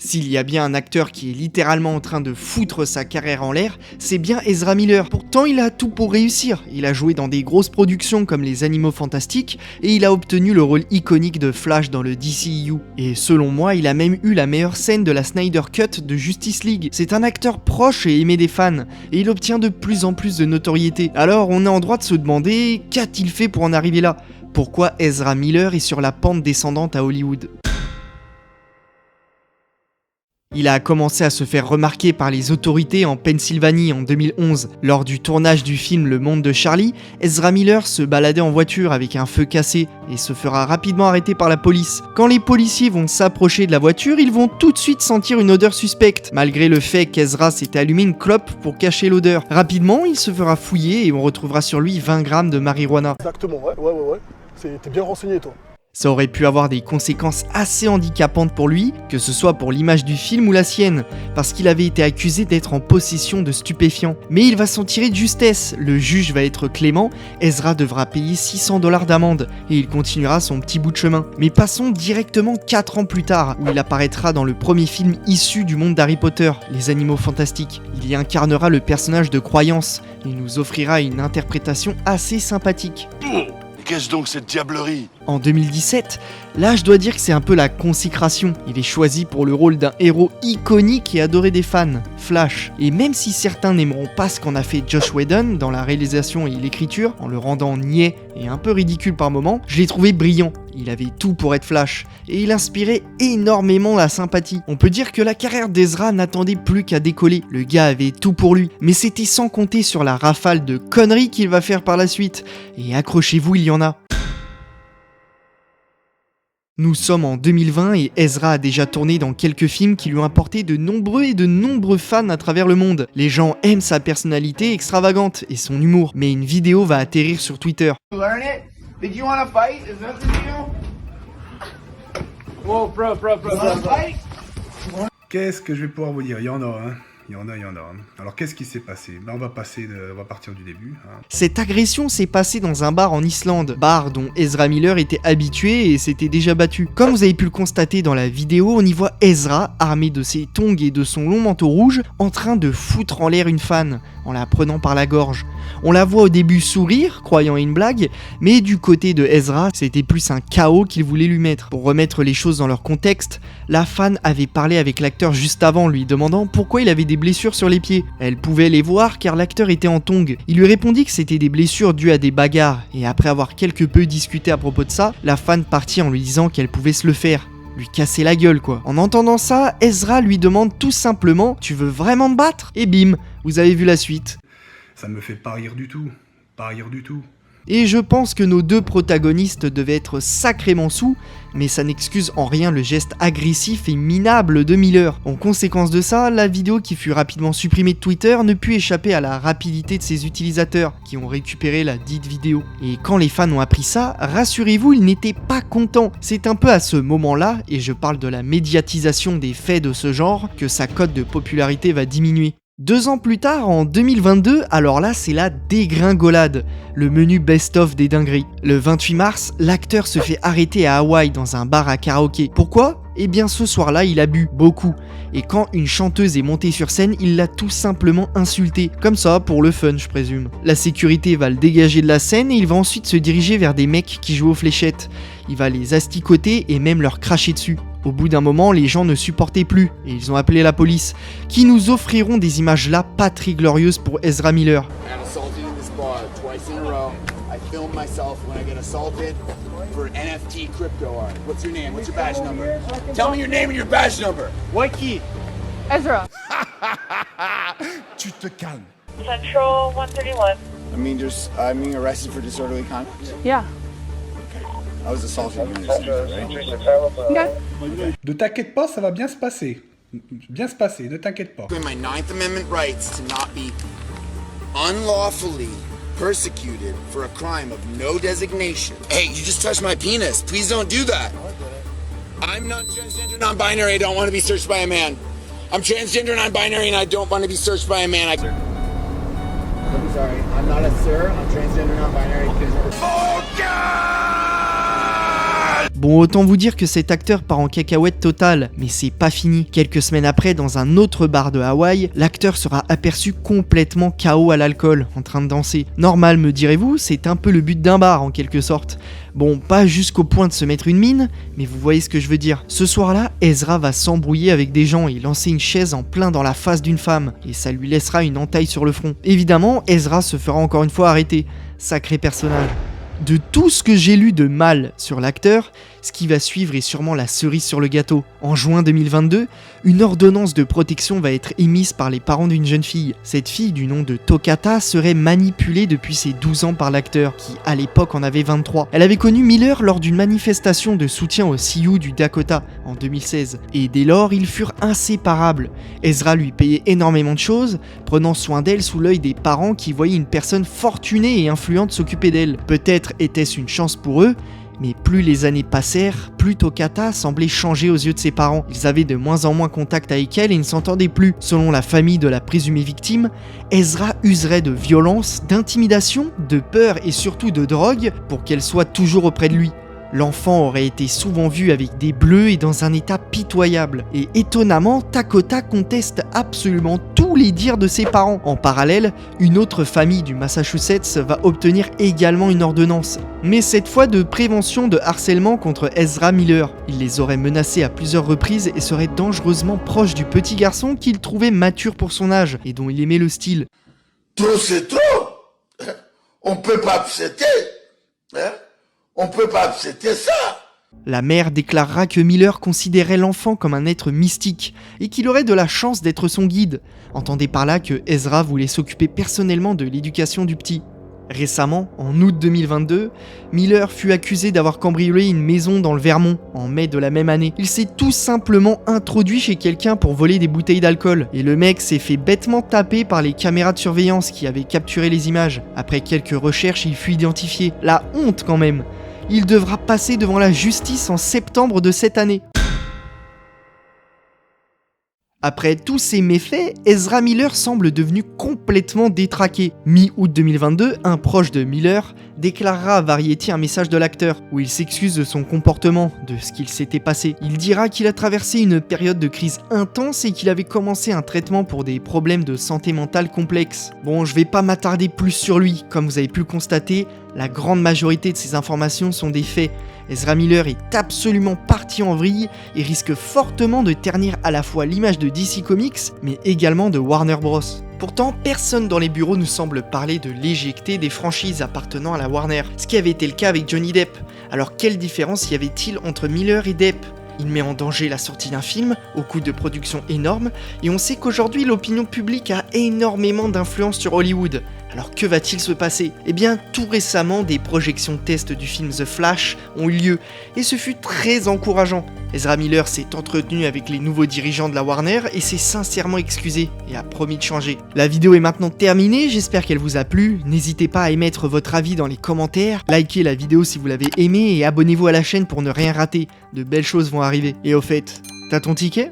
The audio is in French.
S'il y a bien un acteur qui est littéralement en train de foutre sa carrière en l'air, c'est bien Ezra Miller. Pourtant, il a tout pour réussir. Il a joué dans des grosses productions comme Les Animaux Fantastiques et il a obtenu le rôle iconique de Flash dans le DCEU. Et selon moi, il a même eu la meilleure scène de la Snyder Cut de Justice League. C'est un acteur proche et aimé des fans et il obtient de plus en plus de notoriété. Alors, on est en droit de se demander qu'a-t-il fait pour en arriver là ? Pourquoi Ezra Miller est sur la pente descendante à Hollywood ? Il a commencé à se faire remarquer par les autorités en Pennsylvanie en 2011. Lors du tournage du film Le Monde de Charlie, Ezra Miller se baladait en voiture avec un feu cassé et se fera rapidement arrêter par la police. Quand les policiers vont s'approcher de la voiture, ils vont tout de suite sentir une odeur suspecte, malgré le fait qu'Ezra s'était allumé une clope pour cacher l'odeur. Rapidement, il se fera fouiller et on retrouvera sur lui 20 grammes de marijuana. Exactement, ouais. T'es bien renseigné, toi. Ça aurait pu avoir des conséquences assez handicapantes pour lui, que ce soit pour l'image du film ou la sienne, parce qu'il avait été accusé d'être en possession de stupéfiants. Mais il va s'en tirer de justesse, le juge va être clément, Ezra devra payer $600 d'amende, et il continuera son petit bout de chemin. Mais passons directement 4 ans plus tard, où il apparaîtra dans le premier film issu du monde d'Harry Potter, Les Animaux Fantastiques. Il y incarnera le personnage de Croyance, et nous offrira une interprétation assez sympathique. Qu'est-ce donc cette diablerie ? En 2017, là je dois dire que c'est un peu la consécration. Il est choisi pour le rôle d'un héros iconique et adoré des fans, Flash. Et même si certains n'aimeront pas ce qu'en a fait Joss Whedon dans la réalisation et l'écriture, en le rendant niais et un peu ridicule par moments, je l'ai trouvé brillant. Il avait tout pour être Flash, et il inspirait énormément la sympathie. On peut dire que la carrière d'Ezra n'attendait plus qu'à décoller. Le gars avait tout pour lui, mais c'était sans compter sur la rafale de conneries qu'il va faire par la suite. Et accrochez-vous, il y en a. Nous sommes en 2020 et Ezra a déjà tourné dans quelques films qui lui ont apporté de nombreux fans à travers le monde. Les gens aiment sa personnalité extravagante et son humour, mais une vidéo va atterrir sur Twitter. Did you want to fight? Is that the deal? Whoa, bro. Qu'est-ce que je vais pouvoir vous dire? Il y en a, hein. Il y en a. Alors qu'est-ce qui s'est passé? On va partir du début. Hein. Cette agression s'est passée dans un bar en Islande, bar dont Ezra Miller était habitué et s'était déjà battu. Comme vous avez pu le constater dans la vidéo, on y voit Ezra, armé de ses tongs et de son long manteau rouge, en train de foutre en l'air une fan, en la prenant par la gorge. On la voit au début sourire, croyant à une blague, mais du côté de Ezra, c'était plus un chaos qu'il voulait lui mettre. Pour remettre les choses dans leur contexte, la fan avait parlé avec l'acteur juste avant, lui demandant pourquoi il avait des blessures sur les pieds. Elle pouvait les voir car l'acteur était en tongs. Il lui répondit que c'était des blessures dues à des bagarres, et après avoir quelque peu discuté à propos de ça, la fan partit en lui disant qu'elle pouvait se le faire. Lui casser la gueule quoi. En entendant ça, Ezra lui demande tout simplement « Tu veux vraiment me battre ?» Et bim, vous avez vu la suite. Ça me fait pas rire du tout. Et je pense que nos deux protagonistes devaient être sacrément sous, mais ça n'excuse en rien le geste agressif et minable de Miller. En conséquence de ça, la vidéo qui fut rapidement supprimée de Twitter ne put échapper à la rapidité de ses utilisateurs, qui ont récupéré la dite vidéo. Et quand les fans ont appris ça, rassurez-vous, ils n'étaient pas contents. C'est un peu à ce moment-là, et je parle de la médiatisation des faits de ce genre, que sa cote de popularité va diminuer. 2 ans plus tard, en 2022, alors là c'est la dégringolade, le menu best-of des dingueries. Le 28 mars, l'acteur se fait arrêter à Hawaï dans un bar à karaoké. Pourquoi ? Eh bien ce soir-là, il a bu, beaucoup. Et quand une chanteuse est montée sur scène, il l'a tout simplement insultée. Comme ça, pour le fun, je présume. La sécurité va le dégager de la scène et il va ensuite se diriger vers des mecs qui jouent aux fléchettes. Il va les asticoter et même leur cracher dessus. Au bout d'un moment, les gens ne supportaient plus et ils ont appelé la police, qui nous offriront des images là pas très glorieuses pour Ezra Miller. For NFT crypto art. What's your name? What's your badge number? Tell me your name and your badge number. Mikey. Ezra. Tu te calmes. Central 131. I'm being arrested for disorderly conduct. Yeah. I was assaulted in this right? Okay. Ne t'inquiète pas, ça va bien se passer. Ne t'inquiète pas. My 9th Amendment rights to not be unlawfully persecuted for a crime of no designation. Hey, you just touched my penis. Please don't do that. I'm not transgender, non-binary. I don't want to be searched by a man. I'm transgender, non-binary, and I don't want to be searched by a man. I'm sorry. I'm not a sir. I'm transgender, non-binary. Oh, God! Bon, autant vous dire que cet acteur part en cacahuète totale, mais c'est pas fini. Quelques semaines après, dans un autre bar de Hawaï, l'acteur sera aperçu complètement KO à l'alcool, en train de danser. Normal, me direz-vous, c'est un peu le but d'un bar en quelque sorte. Bon, pas jusqu'au point de se mettre une mine, mais vous voyez ce que je veux dire. Ce soir-là, Ezra va s'embrouiller avec des gens et lancer une chaise en plein dans la face d'une femme, et ça lui laissera une entaille sur le front. Évidemment, Ezra se fera encore une fois arrêter. Sacré personnage. De tout ce que j'ai lu de mal sur l'acteur, ce qui va suivre est sûrement la cerise sur le gâteau. En juin 2022, une ordonnance de protection va être émise par les parents d'une jeune fille. Cette fille, du nom de Tokata, serait manipulée depuis ses 12 ans par l'acteur, qui à l'époque en avait 23. Elle avait connu Miller lors d'une manifestation de soutien au Sioux du Dakota en 2016, et dès lors ils furent inséparables. Ezra lui payait énormément de choses, prenant soin d'elle sous l'œil des parents qui voyaient une personne fortunée et influente s'occuper d'elle. Peut-être était-ce une chance pour eux, mais plus les années passèrent, plus Tokata semblait changer aux yeux de ses parents. Ils avaient de moins en moins contact avec elle et ne s'entendaient plus. Selon la famille de la présumée victime, Ezra userait de violence, d'intimidation, de peur et surtout de drogue pour qu'elle soit toujours auprès de lui. L'enfant aurait été souvent vu avec des bleus et dans un état pitoyable. Et étonnamment, Dakota conteste absolument tous les dires de ses parents. En parallèle, une autre famille du Massachusetts va obtenir également une ordonnance, mais cette fois de prévention de harcèlement contre Ezra Miller. Il les aurait menacés à plusieurs reprises et serait dangereusement proche du petit garçon qu'il trouvait mature pour son âge et dont il aimait le style. Trop c'est trop. On peut pas accepter. Hein? On peut pas accepter ça. La mère déclarera que Miller considérait l'enfant comme un être mystique et qu'il aurait de la chance d'être son guide. Entendez par là que Ezra voulait s'occuper personnellement de l'éducation du petit. Récemment, en août 2022, Miller fut accusé d'avoir cambriolé une maison dans le Vermont en mai de la même année. Il s'est tout simplement introduit chez quelqu'un pour voler des bouteilles d'alcool et le mec s'est fait bêtement taper par les caméras de surveillance qui avaient capturé les images. Après quelques recherches, il fut identifié. La honte quand même. Il devra passer devant la justice en septembre de cette année. Après tous ces méfaits, Ezra Miller semble devenu complètement détraqué. Mi-août 2022, un proche de Miller déclarera à Variety un message de l'acteur où il s'excuse de son comportement, de ce qu'il s'était passé. Il dira qu'il a traversé une période de crise intense et qu'il avait commencé un traitement pour des problèmes de santé mentale complexes. Bon, je vais pas m'attarder plus sur lui, comme vous avez pu le constater, la grande majorité de ces informations sont des faits. Ezra Miller est absolument parti en vrille et risque fortement de ternir à la fois l'image de DC Comics, mais également de Warner Bros. Pourtant, personne dans les bureaux ne semble parler de l'éjecter des franchises appartenant à la Warner, ce qui avait été le cas avec Johnny Depp. Alors quelle différence y avait-il entre Miller et Depp ? Il met en danger la sortie d'un film, au coût de production énorme, et on sait qu'aujourd'hui l'opinion publique a énormément d'influence sur Hollywood. Alors que va-t-il se passer ? Eh bien, tout récemment, des projections de test du film The Flash ont eu lieu, et ce fut très encourageant. Ezra Miller s'est entretenu avec les nouveaux dirigeants de la Warner et s'est sincèrement excusé, et a promis de changer. La vidéo est maintenant terminée, j'espère qu'elle vous a plu. N'hésitez pas à émettre votre avis dans les commentaires, likez la vidéo si vous l'avez aimée, et abonnez-vous à la chaîne pour ne rien rater. De belles choses vont arriver. Et au fait, t'as ton ticket ?